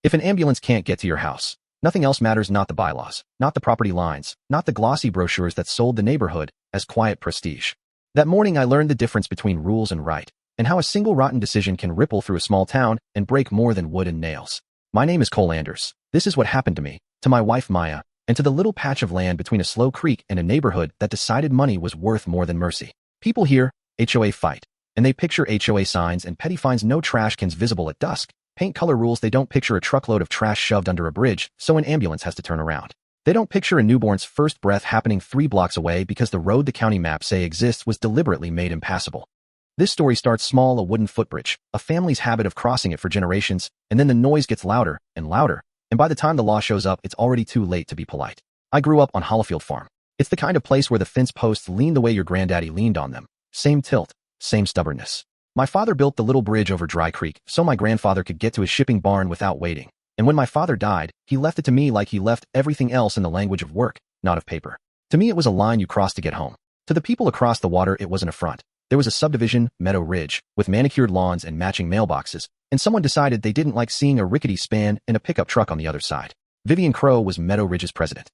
If an ambulance can't get to your house, nothing else matters, not the bylaws, not the property lines, not the glossy brochures that sold the neighborhood as quiet prestige. That morning I learned the difference between rules and right, and how a single rotten decision can ripple through a small town and break more than wood and nails. My name is Cole Anders. This is what happened to me, to my wife Maya, and to the little patch of land between a slow creek and a neighborhood that decided money was worth more than mercy. People hear HOA fight, and they picture HOA signs and petty fines, no trash cans visible at dusk, paint color rules. They don't picture a truckload of trash shoved under a bridge so an ambulance has to turn around. They don't picture a newborn's first breath happening 3 blocks away because the road the county maps say exists was deliberately made impassable. This story starts small, a wooden footbridge, a family's habit of crossing it for generations, and then the noise gets louder and louder, and by the time the law shows up, it's already too late to be polite. I grew up on Hollowfield Farm. It's the kind of place where the fence posts lean the way your granddaddy leaned on them. Same tilt, same stubbornness. My father built the little bridge over Dry Creek so my grandfather could get to his shipping barn without waiting. And when my father died, he left it to me like he left everything else in the language of work, not of paper. To me, it was a line you crossed to get home. To the people across the water, it was an affront. There was a subdivision, Meadow Ridge, with manicured lawns and matching mailboxes, and someone decided they didn't like seeing a rickety span and a pickup truck on the other side. Vivian Crow was Meadow Ridge's president.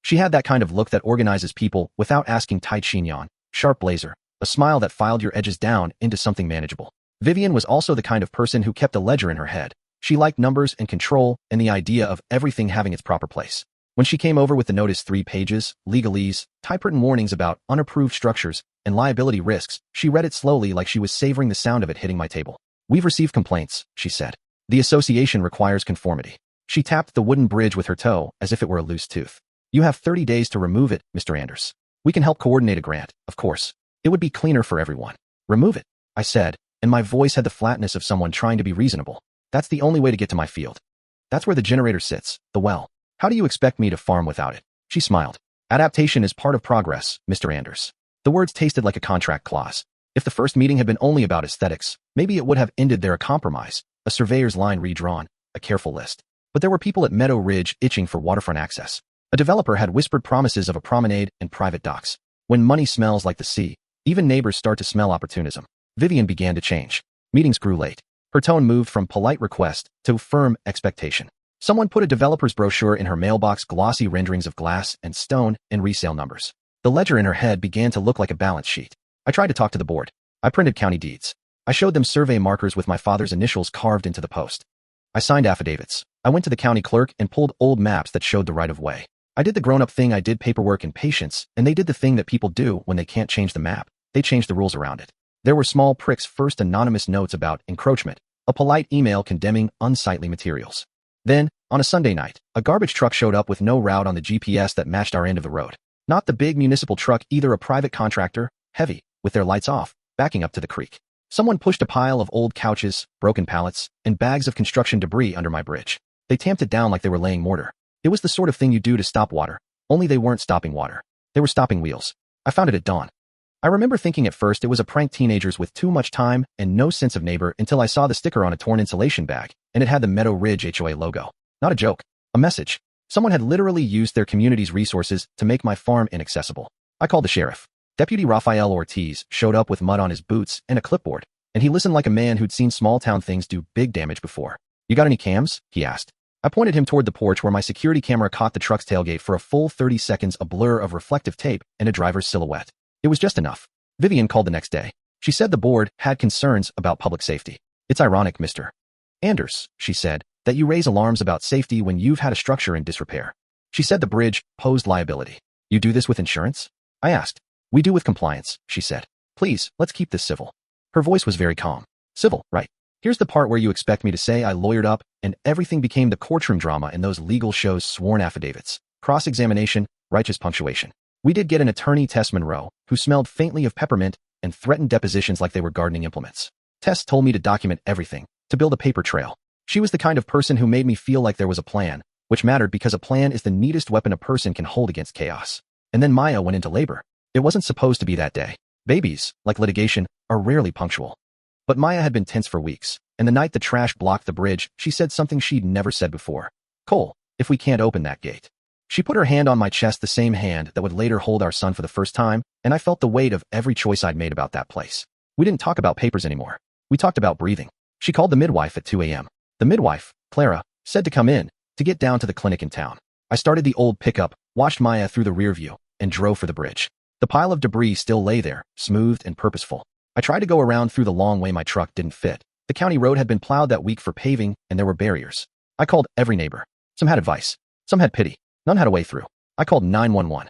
She had that kind of look that organizes people without asking, tight chignon, sharp blazer, a smile that filed your edges down into something manageable. Vivian was also the kind of person who kept a ledger in her head. She liked numbers and control and the idea of everything having its proper place. When she came over with the notice 3 pages, legalese, typewritten warnings about unapproved structures and liability risks, she read it slowly like she was savoring the sound of it hitting my table. "We've received complaints," she said. "The association requires conformity." She tapped the wooden bridge with her toe as if it were a loose tooth. "You have 30 days to remove it, Mr. Anders. We can help coordinate a grant, of course. It would be cleaner for everyone." "Remove it," I said, and my voice had the flatness of someone trying to be reasonable. "That's the only way to get to my field. That's where the generator sits, the well. How do you expect me to farm without it?" She smiled. "Adaptation is part of progress, Mr. Anders." The words tasted like a contract clause. If the first meeting had been only about aesthetics, maybe it would have ended there, a compromise, a surveyor's line redrawn, a careful list. But there were people at Meadow Ridge itching for waterfront access. A developer had whispered promises of a promenade and private docks. When money smells like the sea, even neighbors start to smell opportunism. Vivian began to change. Meetings grew late. Her tone moved from polite request to firm expectation. Someone put a developer's brochure in her mailbox, glossy renderings of glass and stone and resale numbers. The ledger in her head began to look like a balance sheet. I tried to talk to the board. I printed county deeds. I showed them survey markers with my father's initials carved into the post. I signed affidavits. I went to the county clerk and pulled old maps that showed the right-of-way. I did the grown-up thing. I did paperwork and patience, and they did the thing that people do when they can't change the map. They changed the rules around it. There were small pricks, first anonymous notes about encroachment, a polite email condemning unsightly materials. Then, on a Sunday night, a garbage truck showed up with no route on the GPS that matched our end of the road. Not the big municipal truck either, a private contractor, heavy, with their lights off, backing up to the creek. Someone pushed a pile of old couches, broken pallets, and bags of construction debris under my bridge. They tamped it down like they were laying mortar. It was the sort of thing you do to stop water, only they weren't stopping water. They were stopping wheels. I found it at dawn. I remember thinking at first it was a prank, teenagers with too much time and no sense of neighbor, until I saw the sticker on a torn insulation bag, and it had the Meadow Ridge HOA logo. Not a joke. A message. Someone had literally used their community's resources to make my farm inaccessible. I called the sheriff. Deputy Rafael Ortiz showed up with mud on his boots and a clipboard, and he listened like a man who'd seen small-town things do big damage before. "You got any cams?" he asked. I pointed him toward the porch where my security camera caught the truck's tailgate for a full 30 seconds, a blur of reflective tape and a driver's silhouette. It was just enough. Vivian called the next day. She said the board had concerns about public safety. "It's ironic, Mr. Anders," she said, "that you raise alarms about safety when you've had a structure in disrepair." She said the bridge posed liability. "You do this with insurance?" I asked. "We do with compliance," she said. "Please, let's keep this civil." Her voice was very calm. "Civil, right. Here's the part where you expect me to say." I lawyered up, and everything became the courtroom drama in those legal shows: sworn affidavits, cross-examination, righteous punctuation. We did get an attorney, Tess Monroe, who smelled faintly of peppermint and threatened depositions like they were gardening implements. Tess told me to document everything, to build a paper trail. She was the kind of person who made me feel like there was a plan, which mattered because a plan is the neatest weapon a person can hold against chaos. And then Maya went into labor. It wasn't supposed to be that day. Babies, like litigation, are rarely punctual. But Maya had been tense for weeks, and the night the trash blocked the bridge, she said something she'd never said before. "Cole, if we can't open that gate." She put her hand on my chest, the same hand that would later hold our son for the first time, and I felt the weight of every choice I'd made about that place. We didn't talk about papers anymore. We talked about breathing. She called the midwife at 2 a.m. The midwife, Clara, Said to come in, to get down to the clinic in town. I started the old pickup, watched Maya through the rear view, and drove for the bridge. The pile of debris still lay there, smoothed and purposeful. I tried to go around through the long way my truck didn't fit. The county road had been plowed that week for paving, and there were barriers. I called every neighbor. Some had advice. Some had pity. None had a way through. I called 911.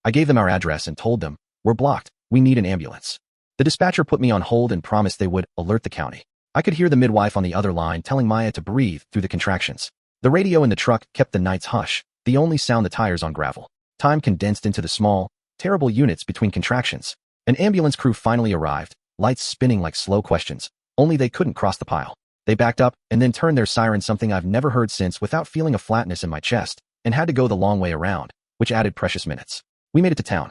I gave them our address and told them, "We're blocked. We need an ambulance." The dispatcher put me on hold and promised they would alert the county. I could hear the midwife on the other line telling Maya to breathe through the contractions. The radio in the truck kept the night's hush, the only sound the tires on gravel. Time condensed into the small, terrible units between contractions. An ambulance crew finally arrived, lights spinning like slow questions, only they couldn't cross the pile. They backed up and then turned their siren, something I've never heard since, without feeling a flatness in my chest, and had to go the long way around, which added precious minutes. We made it to town.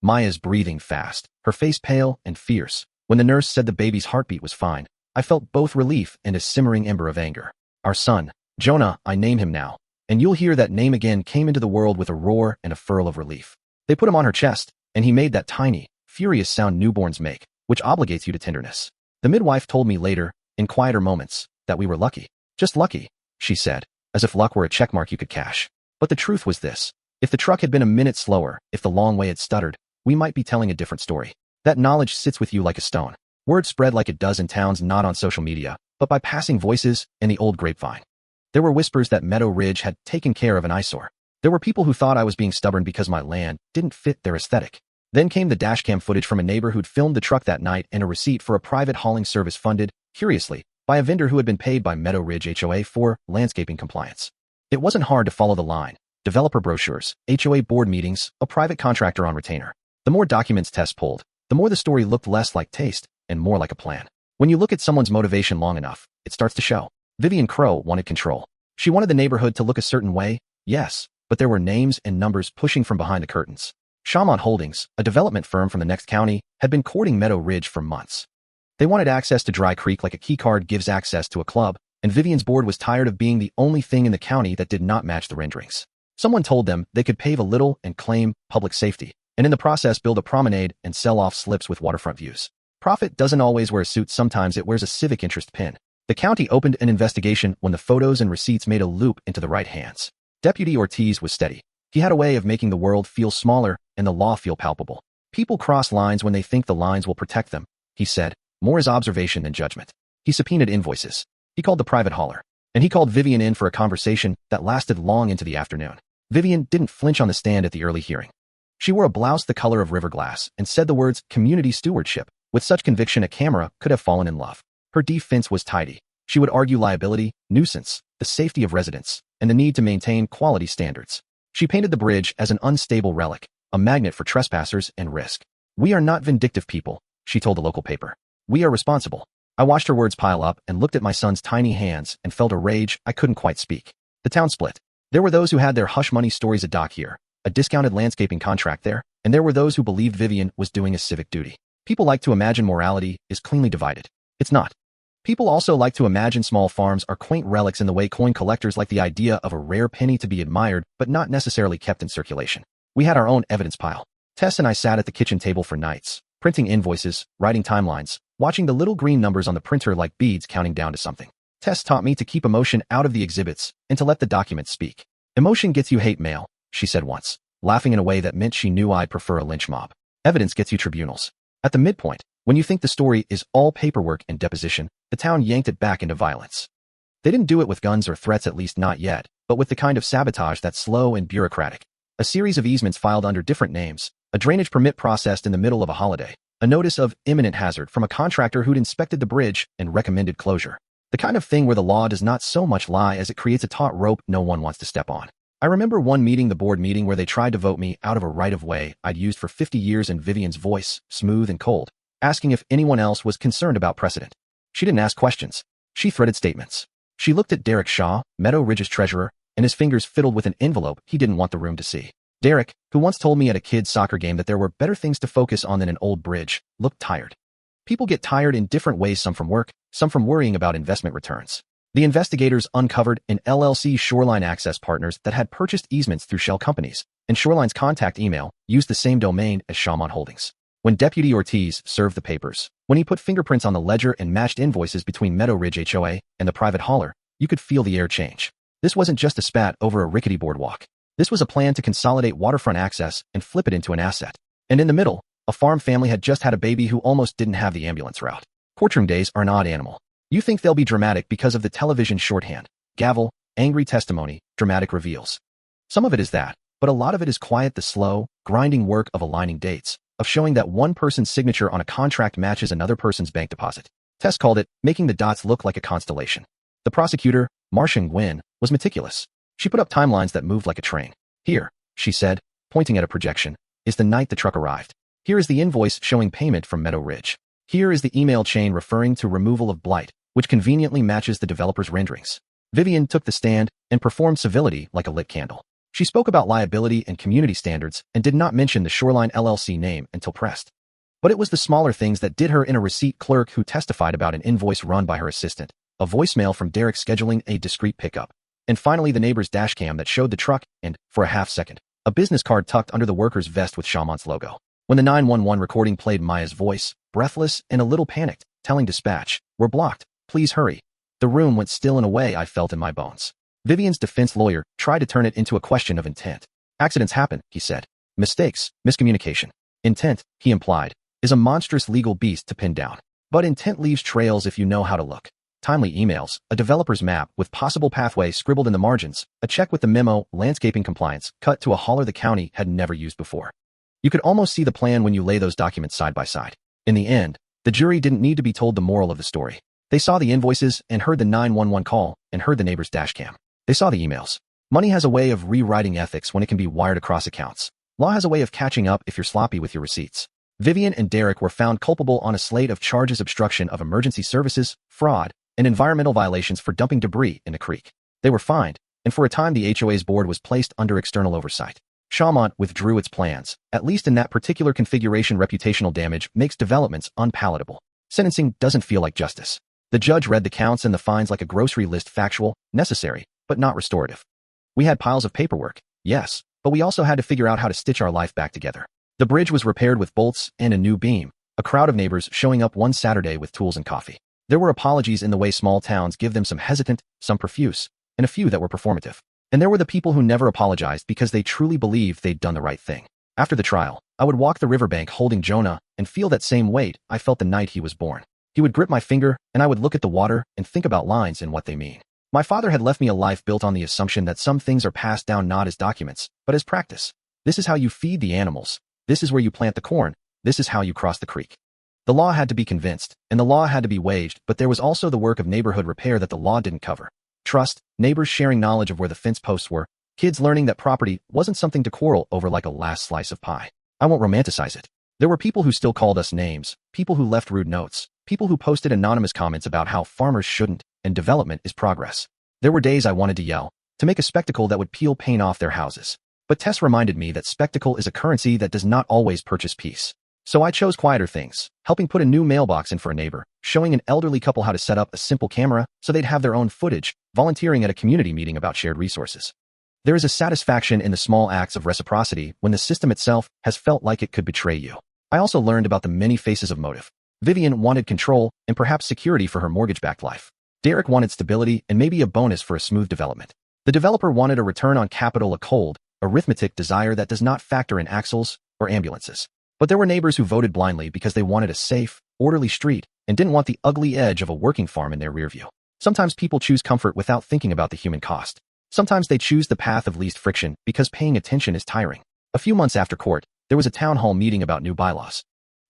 Maya's breathing fast, her face pale and fierce. When the nurse said the baby's heartbeat was fine, I felt both relief and a simmering ember of anger. Our son, Jonah, I name him now, and you'll hear that name again, came into the world with a roar and a furl of relief. They put him on her chest, and he made that tiny, furious sound newborns make, which obligates you to tenderness. The midwife told me later, in quieter moments, that we were lucky. Just lucky, she said, as if luck were a checkmark you could cash. But the truth was this: if the truck had been a minute slower, if the long way had stuttered, we might be telling a different story. That knowledge sits with you like a stone. Word spread like it does in towns, not on social media, but by passing voices and the old grapevine. There were whispers that Meadow Ridge had taken care of an eyesore. There were people who thought I was being stubborn because my land didn't fit their aesthetic. Then came the dashcam footage from a neighbor who'd filmed the truck that night and a receipt for a private hauling service funded, curiously, by a vendor who had been paid by Meadow Ridge HOA for landscaping compliance. It wasn't hard to follow the line: developer brochures, HOA board meetings, a private contractor on retainer. The more documents Tess pulled, the more the story looked less like taste and more like a plan. When you look at someone's motivation long enough, it starts to show. Vivian Crow wanted control. She wanted the neighborhood to look a certain way, yes, but there were names and numbers pushing from behind the curtains. Shamon Holdings, a development firm from the next county, had been courting Meadow Ridge for months. They wanted access to Dry Creek like a keycard gives access to a club, and Vivian's board was tired of being the only thing in the county that did not match the renderings. Someone told them they could pave a little and claim public safety, and in the process build a promenade and sell off slips with waterfront views. Profit doesn't always wear a suit, sometimes it wears a civic interest pin. The county opened an investigation when the photos and receipts made a loop into the right hands. Deputy Ortiz was steady. He had a way of making the world feel smaller and the law feel palpable. People cross lines when they think the lines will protect them, he said, more as observation than judgment. He subpoenaed invoices. He called the private hauler. And he called Vivian in for a conversation that lasted long into the afternoon. Vivian didn't flinch on the stand at the early hearing. She wore a blouse the color of river glass and said the words community stewardship with such conviction a camera could have fallen in love. Her defense was tidy. She would argue liability, nuisance, the safety of residents, and the need to maintain quality standards. She painted the bridge as an unstable relic, a magnet for trespassers and risk. "We are not vindictive people," she told the local paper. "We are responsible." I watched her words pile up and looked at my son's tiny hands and felt a rage I couldn't quite speak. The town split. There were those who had their hush money stories, a dock here, a discounted landscaping contract there, and there were those who believed Vivian was doing a civic duty. People like to imagine morality is cleanly divided. It's not. People also like to imagine small farms are quaint relics in the way coin collectors like the idea of a rare penny to be admired but not necessarily kept in circulation. We had our own evidence pile. Tess and I sat at the kitchen table for nights, printing invoices, writing timelines, watching the little green numbers on the printer like beads counting down to something. Tess taught me to keep emotion out of the exhibits and to let the documents speak. "Emotion gets you hate mail," she said once, laughing in a way that meant she knew I'd prefer a lynch mob. "Evidence gets you tribunals." At the midpoint, when you think the story is all paperwork and deposition, the town yanked it back into violence. They didn't do it with guns or threats, at least not yet, but with the kind of sabotage that's slow and bureaucratic. A series of easements filed under different names, a drainage permit processed in the middle of a holiday, a notice of imminent hazard from a contractor who'd inspected the bridge and recommended closure. The kind of thing where the law does not so much lie as it creates a taut rope no one wants to step on. I remember one meeting, the board meeting, where they tried to vote me out of a right-of-way I'd used for 50 years, and Vivian's voice, smooth and cold, asking if anyone else was concerned about precedent. She didn't ask questions. She threaded statements. She looked at Derek Shaw, Meadow Ridge's treasurer, and his fingers fiddled with an envelope he didn't want the room to see. Derek, who once told me at a kid's soccer game that there were better things to focus on than an old bridge, looked tired. People get tired in different ways, some from work, some from worrying about investment returns. The investigators uncovered an LLC, Shoreline Access Partners, that had purchased easements through shell companies, and Shoreline's contact email used the same domain as Shamon Holdings. When Deputy Ortiz served the papers, when he put fingerprints on the ledger and matched invoices between Meadow Ridge HOA and the private hauler, you could feel the air change. This wasn't just a spat over a rickety boardwalk. This was a plan to consolidate waterfront access and flip it into an asset. And in the middle, a farm family had just had a baby who almost didn't have the ambulance route. Courtroom days are an odd animal. You think they'll be dramatic because of the television shorthand, gavel, angry testimony, dramatic reveals. Some of it is that, but a lot of it is quiet, the slow, grinding work of aligning dates, of showing that one person's signature on a contract matches another person's bank deposit. Tess called it making the dots look like a constellation. The prosecutor, Marcia Nguyen, was meticulous. She put up timelines that moved like a train. Here, she said, pointing at a projection, is the night the truck arrived. Here is the invoice showing payment from Meadow Ridge. Here is the email chain referring to removal of blight, which conveniently matches the developer's renderings. Vivian took the stand and performed civility like a lit candle. She spoke about liability and community standards and did not mention the Shoreline LLC name until pressed. But it was the smaller things that did her in. A receipt clerk who testified about an invoice run by her assistant, a voicemail from Derek scheduling a discreet pickup, and finally the neighbor's dashcam that showed the truck and, for a half second, a business card tucked under the worker's vest with Chamont's logo. When the 911 recording played, Maya's voice, breathless and a little panicked, telling dispatch, "We're blocked, please hurry." The room went still in a way I felt in my bones. Vivian's defense lawyer tried to turn it into a question of intent. Accidents happen, he said. Mistakes, miscommunication. Intent, he implied, is a monstrous legal beast to pin down. But intent leaves trails if you know how to look. Timely emails, a developer's map with possible pathway scribbled in the margins, a check with the memo, landscaping compliance, cut to a hauler the county had never used before. You could almost see the plan when you lay those documents side by side. In the end, the jury didn't need to be told the moral of the story. They saw the invoices and heard the 911 call and heard the neighbor's dashcam. They saw the emails. Money has a way of rewriting ethics when it can be wired across accounts. Law has a way of catching up if you're sloppy with your receipts. Vivian and Derek were found culpable on a slate of charges: obstruction of emergency services, fraud, and environmental violations for dumping debris in the creek. They were fined, and for a time the HOA's board was placed under external oversight. Chamont withdrew its plans. At least in that particular configuration, reputational damage makes developments unpalatable. Sentencing doesn't feel like justice. The judge read the counts and the fines like a grocery list: factual, necessary, but not restorative. We had piles of paperwork, yes, but we also had to figure out how to stitch our life back together. The bridge was repaired with bolts and a new beam, a crowd of neighbors showing up one Saturday with tools and coffee. There were apologies in the way small towns give them, some hesitant, some profuse, and a few that were performative. And there were the people who never apologized because they truly believed they'd done the right thing. After the trial, I would walk the riverbank holding Jonah and feel that same weight I felt the night he was born. He would grip my finger, and I would look at the water and think about lines and what they mean. My father had left me a life built on the assumption that some things are passed down not as documents, but as practice. This is how you feed the animals. This is where you plant the corn. This is how you cross the creek. The law had to be convinced, and the law had to be waged, but there was also the work of neighborhood repair that the law didn't cover. Trust, neighbors sharing knowledge of where the fence posts were, kids learning that property wasn't something to quarrel over like a last slice of pie. I won't romanticize it. There were people who still called us names, people who left rude notes, people who posted anonymous comments about how farmers shouldn't, and development is progress. There were days I wanted to yell, to make a spectacle that would peel paint off their houses. But Tess reminded me that spectacle is a currency that does not always purchase peace. So I chose quieter things, helping put a new mailbox in for a neighbor, showing an elderly couple how to set up a simple camera so they'd have their own footage, volunteering at a community meeting about shared resources. There is a satisfaction in the small acts of reciprocity when the system itself has felt like it could betray you. I also learned about the many faces of motive. Vivian wanted control and perhaps security for her mortgage-backed life. Derek wanted stability and maybe a bonus for a smooth development. The developer wanted a return on capital, a cold, arithmetic desire that does not factor in axles or ambulances. But there were neighbors who voted blindly because they wanted a safe, orderly street and didn't want the ugly edge of a working farm in their rear view. Sometimes people choose comfort without thinking about the human cost. Sometimes they choose the path of least friction because paying attention is tiring. A few months after court, there was a town hall meeting about new bylaws.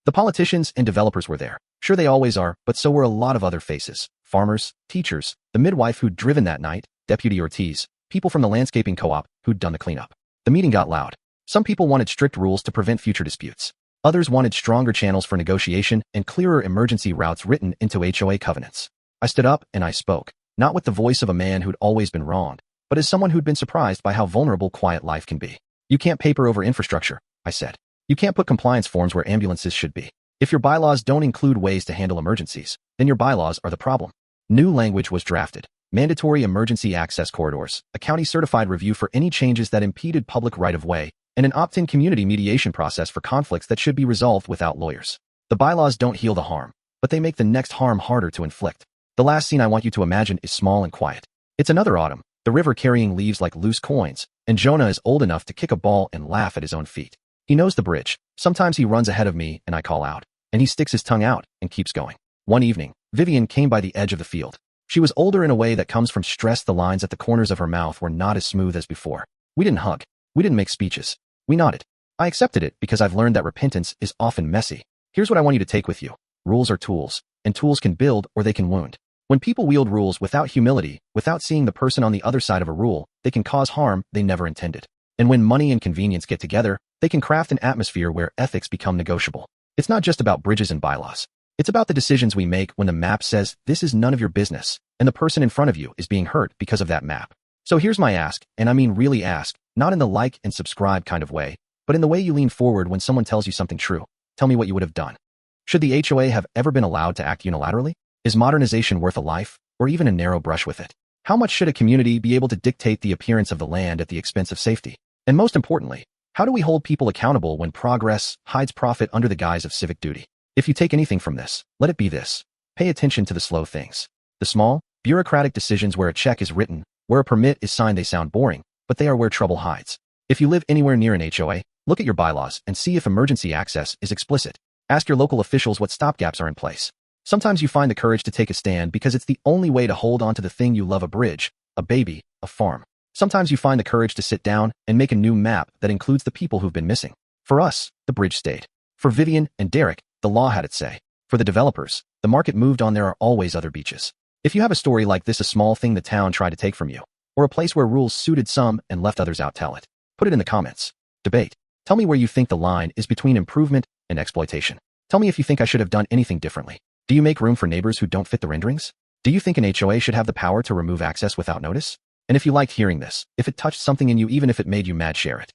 The politicians and developers were there. Sure, they always are, but so were a lot of other faces. Farmers, teachers, the midwife who'd driven that night, Deputy Ortiz, people from the landscaping co-op who'd done the cleanup. The meeting got loud. Some people wanted strict rules to prevent future disputes. Others wanted stronger channels for negotiation and clearer emergency routes written into HOA covenants. I stood up and I spoke, not with the voice of a man who'd always been wronged, but as someone who'd been surprised by how vulnerable quiet life can be. You can't paper over infrastructure, I said. You can't put compliance forms where ambulances should be. If your bylaws don't include ways to handle emergencies, then your bylaws are the problem. New language was drafted. Mandatory emergency access corridors, a county-certified review for any changes that impeded public right-of-way, and an opt-in community mediation process for conflicts that should be resolved without lawyers. The bylaws don't heal the harm, but they make the next harm harder to inflict. The last scene I want you to imagine is small and quiet. It's another autumn, the river carrying leaves like loose coins, and Jonah is old enough to kick a ball and laugh at his own feet. He knows the bridge. Sometimes he runs ahead of me and I call out, and he sticks his tongue out and keeps going. One evening, Vivian came by the edge of the field. She was older in a way that comes from stress. The lines at the corners of her mouth were not as smooth as before. We didn't hug. We didn't make speeches. We nodded. I accepted it because I've learned that repentance is often messy. Here's what I want you to take with you. Rules are tools, and tools can build or they can wound. When people wield rules without humility, without seeing the person on the other side of a rule, they can cause harm they never intended. And when money and convenience get together, they can craft an atmosphere where ethics become negotiable. It's not just about bridges and bylaws. It's about the decisions we make when the map says, this is none of your business, and the person in front of you is being hurt because of that map. So here's my ask, and I mean really ask, not in the like and subscribe kind of way, but in the way you lean forward when someone tells you something true. Tell me what you would have done. Should the HOA have ever been allowed to act unilaterally? Is modernization worth a life, or even a narrow brush with it? How much should a community be able to dictate the appearance of the land at the expense of safety? And most importantly, how do we hold people accountable when progress hides profit under the guise of civic duty? If you take anything from this, let it be this. Pay attention to the slow things. The small, bureaucratic decisions where a check is written, where a permit is signed. They sound boring, but they are where trouble hides. If you live anywhere near an HOA, look at your bylaws and see if emergency access is explicit. Ask your local officials what stopgaps are in place. Sometimes you find the courage to take a stand because it's the only way to hold on to the thing you love: a bridge, a baby, a farm. Sometimes you find the courage to sit down and make a new map that includes the people who've been missing. For us, the bridge stayed. For Vivian and Derek, the law had its say. For the developers, the market moved on. There are always other beaches. If you have a story like this, a small thing the town tried to take from you, or a place where rules suited some and left others out, tell it. Put it in the comments. Debate. Tell me where you think the line is between improvement and exploitation. Tell me if you think I should have done anything differently. Do you make room for neighbors who don't fit the renderings? Do you think an HOA should have the power to remove access without notice? And if you liked hearing this, if it touched something in you, even if it made you mad, share it.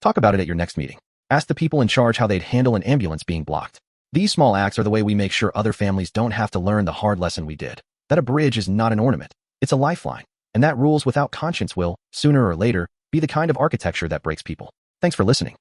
Talk about it at your next meeting. Ask the people in charge how they'd handle an ambulance being blocked. These small acts are the way we make sure other families don't have to learn the hard lesson we did. That a bridge is not an ornament. It's a lifeline. And that rules without conscience will, sooner or later, be the kind of architecture that breaks people. Thanks for listening.